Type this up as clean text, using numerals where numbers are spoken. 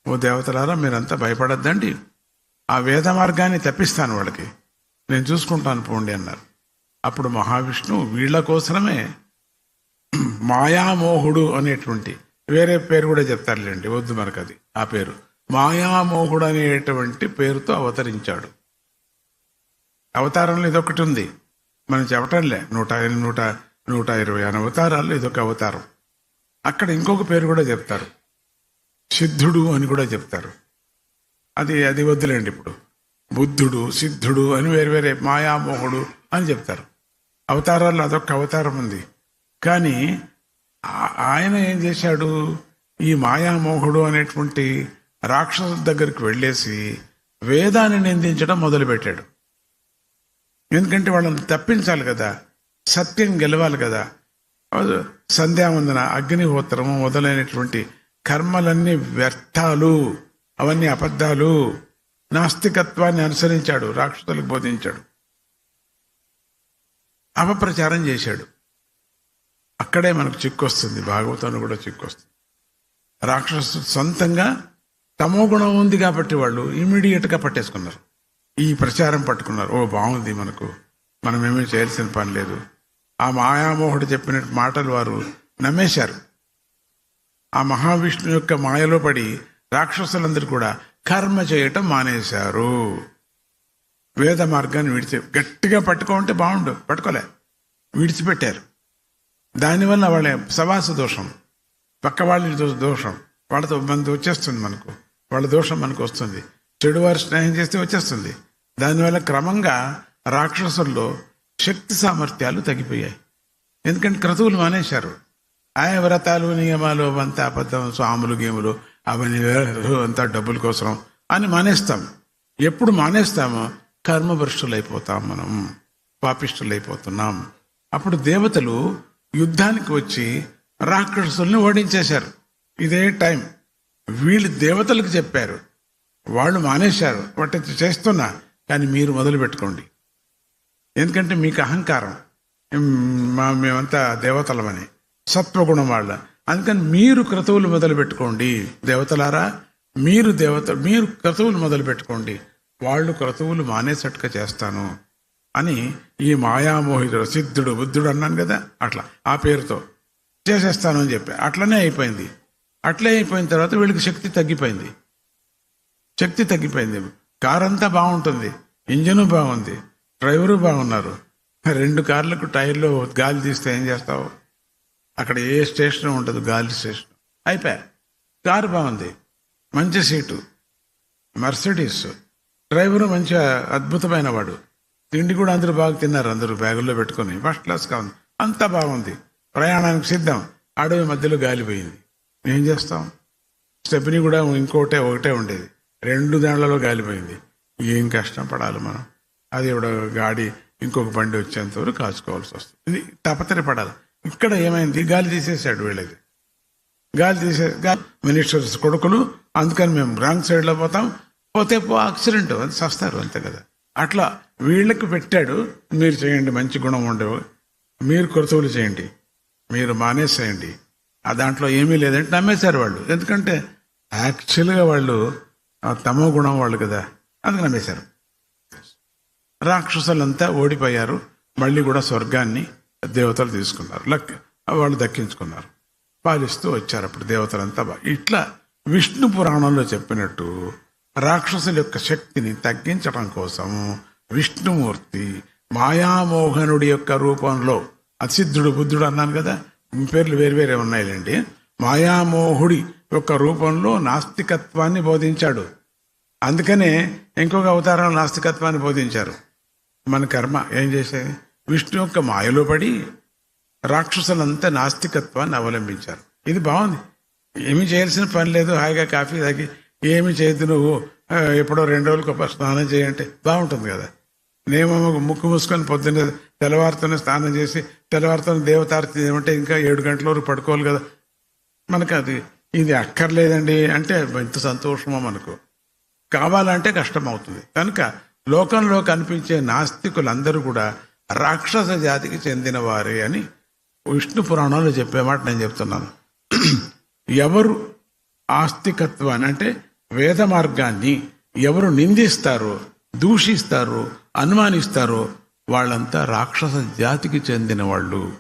ఓ దేవతలారా మీరంతా భయపడద్దండి, ఆ వేద మార్గాన్ని తప్పిస్తాను వాళ్ళకి, నేను చూసుకుంటాను పోండి అన్నారు. అప్పుడు మహావిష్ణువు వీళ్ళ కోసమే మాయామోహుడు అనేటువంటి వేరే పేరు కూడా చెప్తారులేండి, వద్దు మనకు అది, ఆ పేరు మాయామోహుడు అనేటువంటి పేరుతో అవతరించాడు. అవతారంలో ఇదొకటి ఉంది, మనం చెప్పటంలే, 120 అవతారాల్లో ఇదొక అవతారం. అక్కడ ఇంకొక పేరు కూడా చెప్తారు, సిద్ధుడు అని కూడా చెప్తారు. అది వద్దులేండి ఇప్పుడు. బుద్ధుడు, సిద్ధుడు అని వేరే మాయామోహుడు అని చెప్తారు. అవతారాల్లో అదొక అవతారం ఉంది. కానీ ఆయన ఏం చేశాడు, ఈ మాయామోహుడు అనేటువంటి రాక్షసుల దగ్గరికి వెళ్ళేసి వేదాన్ని నిందించడం మొదలుపెట్టాడు. ఎందుకంటే వాళ్ళని తప్పించాలి కదా, సత్యం గెలవాలి కదా. సంధ్యావందన, అగ్నిహోత్రము మొదలైనటువంటి కర్మలన్నీ వ్యర్థాలు, అవన్నీ అబద్ధాలు, నాస్తికత్వాన్ని అనుసరించాడు, రాక్షసులకు బోధించాడు, అపప్రచారం చేశాడు. అక్కడే మనకు చిక్కొస్తుంది, భాగవతంలో కూడా చిక్కొస్తుంది. రాక్షసు సొంతంగా తమో గుణం ఉంది కాబట్టి వాళ్ళు ఇమీడియట్గా పట్టేసుకున్నారు, ఈ ప్రచారం పట్టుకున్నారు. ఓ బాగుంది, మనమేమీ చేయాల్సిన పని లేదు. ఆ మాయామోహుడు చెప్పిన మాటలు వారు నమ్మేశారు. ఆ మహావిష్ణు యొక్క మాయలో పడి రాక్షసులందరూ కూడా కర్మ చేయటం మానేశారు. వేద మార్గాన్ని గట్టిగా పట్టుకోమంటే బాగుండు, పట్టుకోలే, విడిచిపెట్టారు. దానివల్ల వాళ్ళ సవాస దోషం, పక్క వాళ్ళ దోషం, వాళ్ళతో మనది వచ్చేస్తుంది, వాళ్ళ దోషం మనకు వస్తుంది. చెడువారు స్నేహం చేస్తే వచ్చేస్తుంది. దానివల్ల క్రమంగా రాక్షసుల్లో శక్తి సామర్థ్యాలు తగ్గిపోయాయి. ఎందుకంటే క్రతువులు మానేశారు. ఆయన వ్రతాలు నియమాలు అంతా అబద్ధం, స్వాములు గేములు అవన్నీ అంతా డబ్బుల కోసం అని మానేస్తాం. ఎప్పుడు మానేస్తామో కర్మభ్రష్టులైపోతాం, మనం పాపిష్టులైపోతున్నాం. అప్పుడు దేవతలు యుద్ధానికి వచ్చి రాక్షసుల్ని ఓడించేశారు. ఇదే టైం వీళ్ళు దేవతలకు చెప్పారు, వాళ్ళు మానేశారు, వాటి చేస్తున్నా, కానీ మీరు మొదలు పెట్టుకోండి. ఎందుకంటే మీకు అహంకారం, మేమంతా దేవతలమని, సత్వగుణం వాళ్ళ, అందుకని మీరు క్రతువులు మొదలు పెట్టుకోండి. దేవతలారా, మీరు క్రతువులు మొదలు పెట్టుకోండి, వాళ్ళు క్రతువులు మానేసట్టుగా చేస్తాను అని ఈ మాయామోహితుడు, సిద్ధుడు, బుద్ధుడు అన్నాను కదా, అట్లా ఆ పేరుతో చేసేస్తాను అని చెప్పి అట్లనే అయిపోయింది. అట్లే అయిపోయిన తర్వాత వీళ్ళకి శక్తి తగ్గిపోయింది. కారు అంతా బాగుంటుంది, ఇంజను బాగుంది, డ్రైవరు బాగున్నారు. 2 కార్లకు టైర్లో గాలి తీస్తే ఏం చేస్తావు? అక్కడ ఏ స్టేషన్ ఉండదు, గాలి స్టేషన్. అయిపోయా, కారు బాగుంది, మంచి సీటు, మర్సిడీస్, డ్రైవరు మంచి అద్భుతమైన వాడు, తిండి కూడా అందరూ బాగా తిన్నారు, అందరూ బ్యాగుల్లో పెట్టుకుని ఫస్ట్ క్లాస్గా ఉంది, అంతా బాగుంది, ప్రయాణానికి సిద్ధం. అడవి మధ్యలో గాలిపోయింది, ఏం చేస్తాం? స్టెప్ని కూడా ఒకటే ఉండేది, 2 దాండ్లలో గాలిపోయింది. ఏం కష్టం పడాలి మనం. అది ఇప్పుడు గాడి ఇంకొక బండి వచ్చేంత వరకు కాచుకోవాల్సి వస్తుంది. ఇది తపతరపడాలి. ఇక్కడ ఏమైంది, గాలి తీసేసాడు వీళ్ళది. మినిస్టర్స్ కొడుకులు, అందుకని మేము రాంగ్ సైడ్లో పోతే యాక్సిడెంట్, అది సస్తారు అంతే కదా. అట్లా వీళ్ళకి పెట్టాడు, మీరు చేయండి, మంచి గుణం ఉండేవి, మీరు క్రతువులు చేయండి, మీరు మానేసేయండి. ఆ దాంట్లో ఏమీ లేదంటే నమ్మేశారు వాళ్ళు. ఎందుకంటే యాక్చువల్గా వాళ్ళు తమో గుణం వాళ్ళు కదా, అందుకు నమ్మేశారు. రాక్షసులంతా ఓడిపోయారు. మళ్ళీ కూడా స్వర్గాన్ని దేవతలు తీసుకున్నారు, వాళ్ళు దక్కించుకున్నారు, పాలిస్తూ వచ్చారు. అప్పుడు దేవతలంతా ఇట్లా విష్ణు పురాణంలో చెప్పినట్టు రాక్షసుల యొక్క శక్తిని తగ్గించడం కోసం విష్ణుమూర్తి మాయామోహనుడి యొక్క రూపంలో, అసిద్ధుడు, బుద్ధుడు అన్నాను కదా, పేర్లు వేరువేరే ఉన్నాయిలేండి, మాయామోహుడి యొక్క రూపంలో నాస్తికత్వాన్ని బోధించాడు. అందుకనే ఇంకొక అవతారంలో నాస్తికత్వాన్ని బోధించారు. మన కర్మ ఏం చేసేది, విష్ణు యొక్క మాయలో పడి రాక్షసులంతా నాస్తికత్వాన్ని అవలంబించారు. ఇది బాగుంది, ఏమీ చేయాల్సిన పని లేదు, హాయిగా కాఫీ తాగి ఏమి చేయద్దు, నువ్వు ఎప్పుడో 2 రోజులకు ఒక స్నానం చేయంటే బాగుంటుంది కదా. నేమో ముక్కు మూసుకొని పొద్దున్నే తెల్లవారుతోనే స్నానం చేసి తెల్లవారుతోనే దేవతారతి ఏమంటే ఇంకా 7 గంటల వరకు పడుకోవాలి కదా. మనకు ఇది అక్కర్లేదండి అంటే ఎంత సంతోషమో. మనకు కావాలంటే కష్టం అవుతుంది. కనుక లోకంలో కనిపించే నాస్తికులందరూ కూడా రాక్షస జాతికి చెందిన వారే అని విష్ణు పురాణంలో చెప్పే మాట నేను చెప్తున్నాను. ఎవరు ఆస్తికత్వాన్ని అంటే వేద మార్గాన్ని ఎవరు నిందిస్తారో, దూషిస్తారో, అనుమానిస్తారో వాళ్ళంతా రాక్షస జాతికి చెందిన వాళ్ళు.